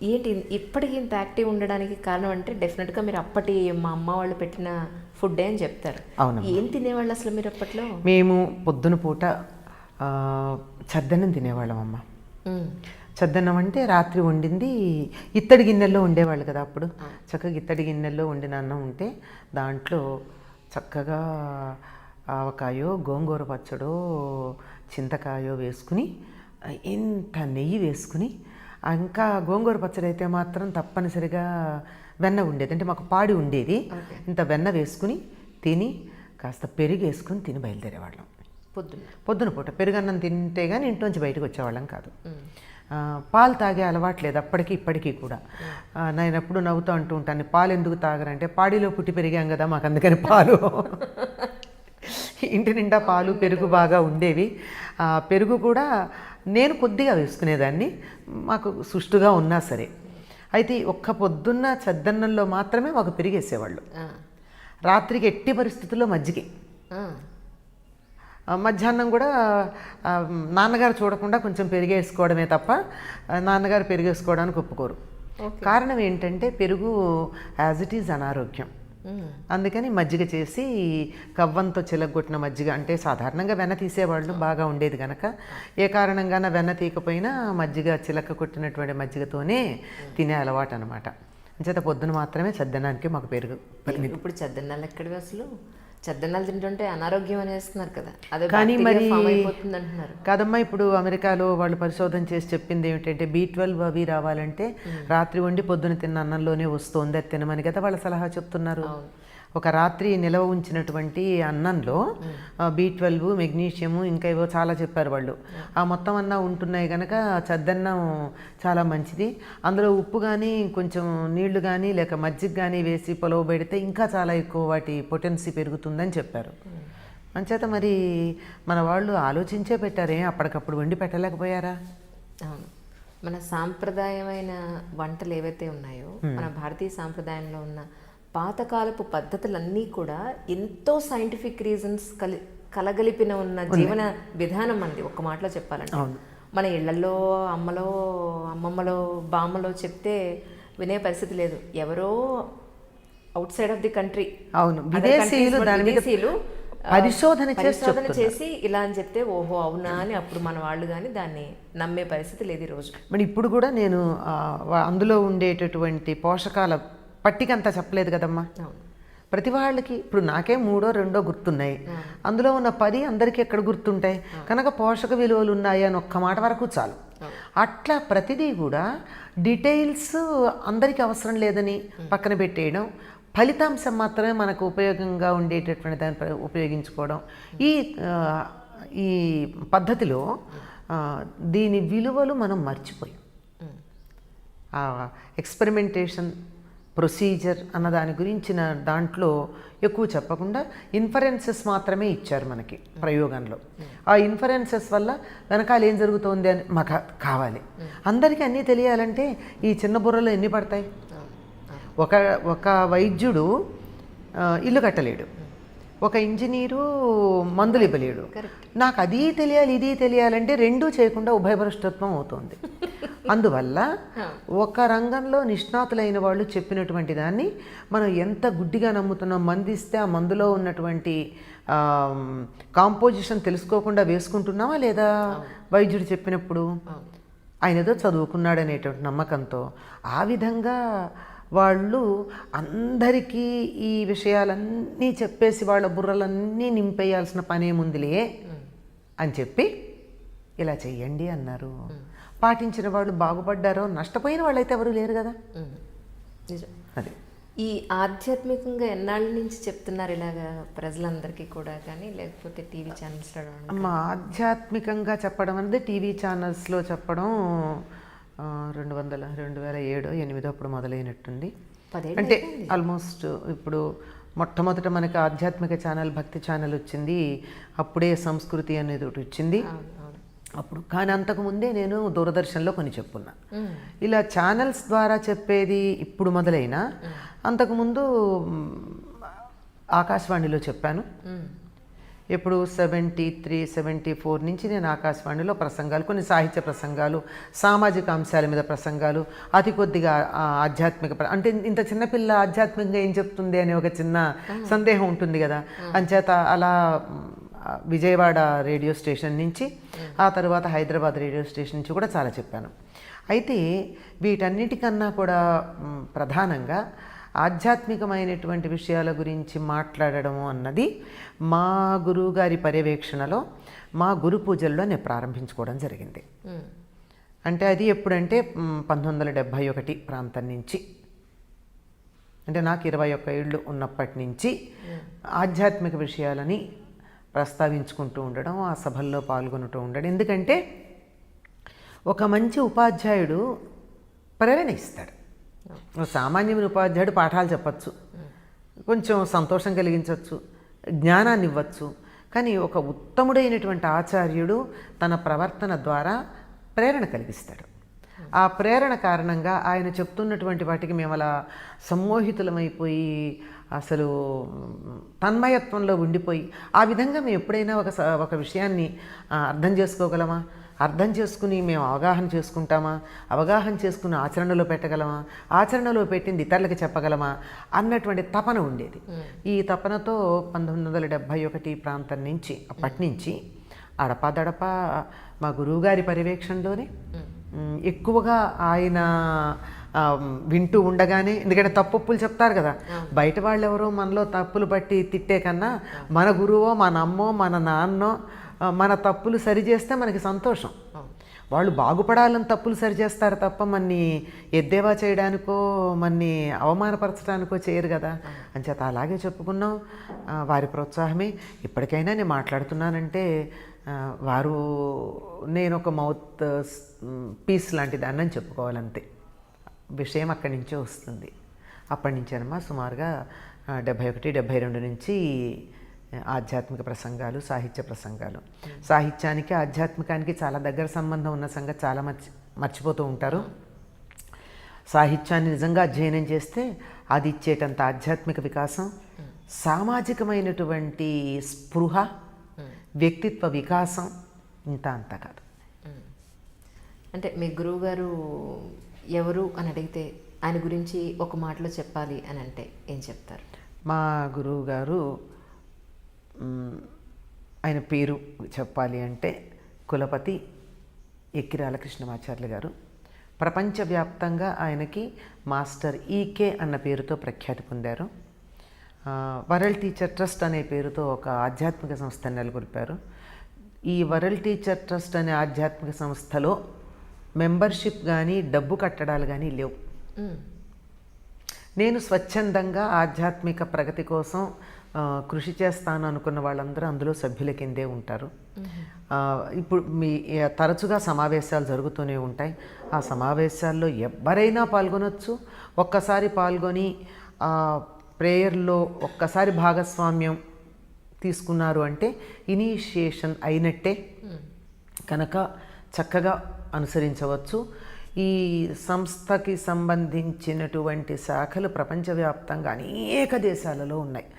ఏంటి ఇప్పటికీ ఇంత యాక్టివ్ ఉండడానికి కారణం అంటే డెఫినెట్గా మీరు అప్పటి మా అమ్మ వాళ్ళు పెట్టిన ఫుడ్డే అని చెప్తారు. అవును. ఏం తినేవాళ్ళు అసలు మీరు అప్పట్లో? మేము పొద్దున పూట చద్దన్నం తినేవాళ్ళం అమ్మ. చద్దన్నం అంటే రాత్రి వండింది ఇత్తడి గిన్నెల్లో ఉండేవాళ్ళు కదా అప్పుడు. చక్కగా ఇత్తడి గిన్నెల్లో వండిన అన్నం ఉంటే దాంట్లో చక్కగా ఆవకాయో గోంగూర పచ్చడో చింతకాయో వేసుకుని ఇంత నెయ్యి వేసుకుని, ఇంకా గోంగూర పచ్చడి అయితే మాత్రం తప్పనిసరిగా వెన్న ఉండేది, అంటే మాకు పాడి ఉండేది. ఇంత వెన్న వేసుకుని తిని కాస్త పెరుగు వేసుకుని తిని బయలుదేరేవాళ్ళం పొద్దున పూట. పెరుగన్నం తింటే కానీ ఇంట్లోంచి బయటకు వచ్చేవాళ్ళం కాదు. పాలు తాగే అలవాట్లేదు అప్పటికి ఇప్పటికీ కూడా. నేను ఎప్పుడు నవ్వుతూ అంటూ ఉంటాను, పాలు ఎందుకు తాగరంటే పాడిలో పుట్టి పెరిగాం కదా మాకు అందుకని పాలు ఇంటి నిండా పాలు పెరుగు బాగా ఉండేవి. పెరుగు కూడా నేను కొద్దిగా వేసుకునేదాన్ని, మాకు సుష్టుగా ఉన్నా సరే. అయితే ఒక్క పొద్దున్న చద్దన్నంలో మాత్రమే మాకు పెరిగేసేవాళ్ళు. రాత్రికి ఎట్టి పరిస్థితుల్లో మజ్జిగ. మధ్యాహ్నం కూడా నాన్నగారు చూడకుండా కొంచెం పెరిగేసుకోవడమే తప్ప నాన్నగారు పెరిగేసుకోవడానికి ఒప్పుకోరు. కారణం ఏంటంటే పెరుగు యాజ్ ఇట్ ఈజ్ అనారోగ్యం. అందుకని మజ్జిగ చేసి కవ్వంతో చిలగొట్టిన మజ్జిగ, అంటే సాధారణంగా వెన్న తీసేవాళ్ళు బాగా ఉండేది కనుక ఏ కారణంగాన వెన్న తీయకపోయినా మజ్జిగ చిలక కొట్టినటువంటి మజ్జిగతోనే తినే అలవాటు అనమాట. అంచేత పొద్దున మాత్రమే చద్దనానికి మాకు పెరుగు. ఇప్పుడు చద్దన్నాలు ఎక్కడివి అసలు? చద్దన్నాలు తింటుంటే అనారోగ్యం అనేస్తున్నారు కదా, అదే కానీ మరి అయిపోతుంది అంటున్నారు కాదమ్మా. ఇప్పుడు అమెరికాలో వాళ్ళు పరిశోధన చేసి చెప్పింది ఏమిటంటే B12 అవి రావాలంటే రాత్రి వండి పొద్దున తిన్న అన్నంలోనే వస్తుంది, అది తినమని కదా వాళ్ళ సలహా చెప్తున్నారు. ఒక రాత్రి నిలవ ఉంచినటువంటి అన్నంలో B12 మెగ్నీషియము ఇంకా ఏవో చాలా చెప్పారు వాళ్ళు. ఆ మొత్తం అన్నా ఉంటున్నాయి కనుక చద్దన్నం చాలా మంచిది. అందులో ఉప్పు కానీ కొంచెం నీళ్లు కానీ లేక మజ్జిగ కానీ వేసి పొలవ పెడితే ఇంకా చాలా ఎక్కువ వాటి పొటెన్సీ పెరుగుతుందని చెప్పారు. అంచేత మరి మన వాళ్ళు ఆలోచించే పెట్టారే, అప్పటికప్పుడు వండి పెట్టలేకపోయారా? అవును. మన సాంప్రదాయమైన వంటలు ఏవైతే ఉన్నాయో, మన భారతీయ సాంప్రదాయంలో ఉన్న పాతకాలపు పద్ధతులన్నీ కూడా ఎంతో సైంటిఫిక్ రీజన్స్ కలగలిపిన ఉన్న జీవన విధానం అంది. ఒక్క మాటలో చెప్పాలంటే మన ఇళ్లలో అమ్మమ్మలో బామ్మలో చెప్తే వినే పరిస్థితి లేదు. ఎవరో out side of the country, అవును, విదేశీయులు పరిశోధన చేసి ఇలా అని చెప్తే ఓహో అవునా అని అప్పుడు మన వాళ్ళు కానీ దాన్ని నమ్మే పరిస్థితి లేదు ఈరోజు. మరి ఇప్పుడు కూడా నేను అందులో ఉండేటటువంటి పోషకాల పట్టికంతా చెప్పలేదు కదమ్మా. ప్రతి వాళ్ళకి ఇప్పుడు నాకే 3 or 2 గుర్తున్నాయి, అందులో ఉన్న 10 అందరికీ ఎక్కడ గుర్తుంటాయి కనుక పోషక విలువలు ఉన్నాయి అని ఒక్క మాట వరకు చాలు. అట్లా ప్రతిదీ కూడా డీటెయిల్స్ అందరికీ అవసరం లేదని పక్కన పెట్టేయడం, ఫలితాంశం మాత్రమే మనకు ఉపయోగంగా ఉండేటటువంటి దాన్ని ఉపయోగించుకోవడం. ఈ పద్ధతిలో దీని విలువలు మనం మర్చిపోయాం. ఎక్స్పెరిమెంటేషన్ ప్రొసీజర్ అన్న దాని గురించిన దాంట్లో ఎక్కువ చెప్పకుండా ఇన్ఫరెన్సెస్ మాత్రమే ఇచ్చారు మనకి ప్రయోగంలో. ఆ ఇన్ఫరెన్సెస్ వల్ల వెనకాల ఏం జరుగుతోంది అని మాకు కావాలి. అందరికీ అన్నీ తెలియాలంటే ఈ చిన్న బుర్రలో ఎన్ని పడతాయి? ఒక వైద్యుడు ఇల్లు కట్టలేడు, ఒక ఇంజనీరు మందులు ఇవ్వలేడు. నాకు అది తెలియాలి ఇది తెలియాలంటే రెండూ చేయకుండా ఉభయభ్రష్టత్వం అవుతుంది. అందువల్ల ఒక రంగంలో నిష్ణాతులైన వాళ్ళు చెప్పినటువంటి దాన్ని మనం ఎంత గుడ్డిగా నమ్ముతున్నాం. మందిస్తే ఆ మందులో ఉన్నటువంటి కాంపోజిషన్ తెలుసుకోకుండా వేసుకుంటున్నామా లేదా? వైద్యుడు చెప్పినప్పుడు ఆయన ఏదో చదువుకున్నాడు అనేటువంటి నమ్మకంతో ఆ విధంగా వాళ్ళు అందరికీ ఈ విషయాలన్నీ చెప్పేసి వాళ్ళ బుర్రలన్నీ నింపేయాల్సిన పనేముందిలే అని చెప్పి ఇలా చెయ్యండి అన్నారు. పాటించిన వాళ్ళు బాగుపడ్డారో, నష్టపోయిన వాళ్ళైతే ఎవరు లేరు కదా. అది ఈ ఆధ్యాత్మికంగా ఎన్నాళ్ళ నుంచి చెప్తున్నారు ఇలాగా ప్రజలందరికీ కూడా, కానీ లేకపోతే టీవీ ఛానల్స్లో? ఆధ్యాత్మికంగా చెప్పడం అనేది టీవీ ఛానల్స్లో చెప్పడం 2007-8 అప్పుడు మొదలైనట్టుంది. అంటే ఆల్మోస్ట్ ఇప్పుడు మొట్టమొదట మనకి ఆధ్యాత్మిక ఛానల్ భక్తి ఛానల్ వచ్చింది, అప్పుడే సంస్కృతి అనేది ఒకటి వచ్చింది అప్పుడు. కానీ అంతకుముందే నేను దూరదర్శన్లో కొన్ని చెప్పున్నా. ఇలా ఛానల్స్ ద్వారా చెప్పేది ఇప్పుడు మొదలైనా అంతకుముందు ఆకాశవాణిలో చెప్పాను. ఎప్పుడు 73, 74 నుంచి నేను ఆకాశవాణిలో ప్రసంగాలు, కొన్ని సాహిత్య ప్రసంగాలు, సామాజిక అంశాల మీద ప్రసంగాలు, అతి కొద్దిగా ఆధ్యాత్మిక అంటే ఇంత చిన్నపిల్ల ఆధ్యాత్మికంగా ఏం చెప్తుంది అనే ఒక చిన్న సందేహం ఉంటుంది కదా. అంచేత అలా విజయవాడ రేడియో స్టేషన్ నుంచి, ఆ తర్వాత హైదరాబాద్ రేడియో స్టేషన్ నుంచి కూడా చాలా చెప్పాను. అయితే వీటన్నిటికన్నా కూడా ప్రధానంగా ఆధ్యాత్మికమైనటువంటి విషయాల గురించి మాట్లాడడం అన్నది మా గురువుగారి పర్యవేక్షణలో, మా గురు పూజల్లో నేను ప్రారంభించుకోవడం జరిగింది. అంటే అది ఎప్పుడంటే 1971 ప్రాంతం నుంచి, అంటే నాకు 21 ఏళ్ళు ఉన్నప్పటి నుంచి ఆధ్యాత్మిక విషయాలని ప్రస్తావించుకుంటూ ఉండడం, ఆ సభల్లో పాల్గొంటూ ఉండడం. ఎందుకంటే ఒక మంచి ఉపాధ్యాయుడు ప్రేరణ ఇస్తాడు. సామాన్యమైన ఉపాధ్యాయుడు పాఠాలు చెప్పచ్చు, కొంచెం సంతోషం కలిగించవచ్చు, జ్ఞానాన్ని ఇవ్వచ్చు. కానీ ఒక ఉత్తముడైనటువంటి ఆచార్యుడు తన ప్రవర్తన ద్వారా ప్రేరణ కలిగిస్తాడు. ఆ ప్రేరణ కారణంగా ఆయన చెప్తున్నటువంటి వాటికి మేము అలా సమ్మోహితులమైపోయి, అసలు తన్మయత్వంలో ఉండిపోయి, ఆ విధంగా మేము ఎప్పుడైనా ఒక విషయాన్ని అర్థం చేసుకోగలమా, అర్థం చేసుకుని మేము అవగాహన చేసుకుంటామా, అవగాహన చేసుకుని ఆచరణలో పెట్టగలమా, ఆచరణలో పెట్టింది ఇతరులకి చెప్పగలమా అన్నటువంటి తపన ఉండేది. ఈ తపనతో 1971 ప్రాంతం నుంచి, అప్పటి నుంచి అడపాదడపా మా గురువుగారి పర్యవేక్షణలోనే ఎక్కువగా ఆయన వింటూ ఉండగానే, ఎందుకంటే తప్పులు చెప్తారు కదా, బయట వాళ్ళు ఎవరో మనలో తప్పులు బట్టి తిట్టే కన్నా మన గురువో, మన అమ్మో, మన నాన్నో మన తప్పులు సరిచేస్తే మనకి సంతోషం. వాళ్ళు బాగుపడాలని తప్పులు సరిచేస్తారు తప్ప మన్ని ఎద్దేవా చేయడానికో, మన్ని అవమానపరచడానికో చేయరు కదా. అంచేత అలాగే చెప్పుకున్నాం. వారి ప్రోత్సాహమే ఇప్పటికైనా నేను మాట్లాడుతున్నానంటే వారు, నేను ఒక మౌత్ పీస్ లాంటి దాన్ని అని చెప్పుకోవాలంతే. విషయం అక్కడి నుంచే వస్తుంది. అప్పటి నుంచేనమ్మా సుమారుగా 71, 72 నుంచి ఆధ్యాత్మిక ప్రసంగాలు, సాహిత్య ప్రసంగాలు. సాహిత్యానికి ఆధ్యాత్మికానికి చాలా దగ్గర సంబంధం ఉన్న సంగతి చాలా మర్చిపోతూ ఉంటారు. సాహిత్యాన్ని నిజంగా అధ్యయనం చేస్తే అది ఇచ్చేటంత ఆధ్యాత్మిక వికాసం, సామాజికమైనటువంటి స్పృహ, వ్యక్తిత్వ వికాసం ఇంత అంతా కాదు. అంటే మీ గురువు గారు ఎవరు అని అడిగితే, ఆయన గురించి ఒక మాటలో చెప్పాలి అని అంటే ఏం చెప్తారు? మా గురువు గారు, ఆయన పేరు చెప్పాలి అంటే కులపతి ఎక్కిరాల కృష్ణమాచార్యులు గారు. ప్రపంచవ్యాప్తంగా ఆయనకి మాస్టర్ ఈకే అన్న పేరుతో ప్రఖ్యాతి పొందారు. వరల్డ్ టీచర్ ట్రస్ట్ అనే పేరుతో ఒక ఆధ్యాత్మిక సంస్థను నెలకొల్పారు. ఈ వరల్డ్ టీచర్ ట్రస్ట్ అనే ఆధ్యాత్మిక సంస్థలో మెంబర్షిప్ కానీ డబ్బు కట్టడాలు కానీ లేవు. నేను స్వచ్ఛందంగా ఆధ్యాత్మిక ప్రగతి కోసం కృషి చేస్తాను అనుకున్న వాళ్ళందరూ అందులో సభ్యుల కిందే ఉంటారు. ఇప్పుడు తరచుగా సమావేశాలు జరుగుతూనే ఉంటాయి. ఆ సమావేశాల్లో ఎవరైనా పాల్గొనవచ్చు. ఒక్కసారి పాల్గొని ప్రేయర్లో ఒక్కసారి భాగస్వామ్యం తీసుకున్నారు అంటే ఇనీషియేషన్ అయినట్టే కనుక చక్కగా అనుసరించవచ్చు. ఈ సంస్థకి సంబంధించినటువంటి శాఖలు ప్రపంచవ్యాప్తంగా అనేక దేశాలలో ఉన్నాయి.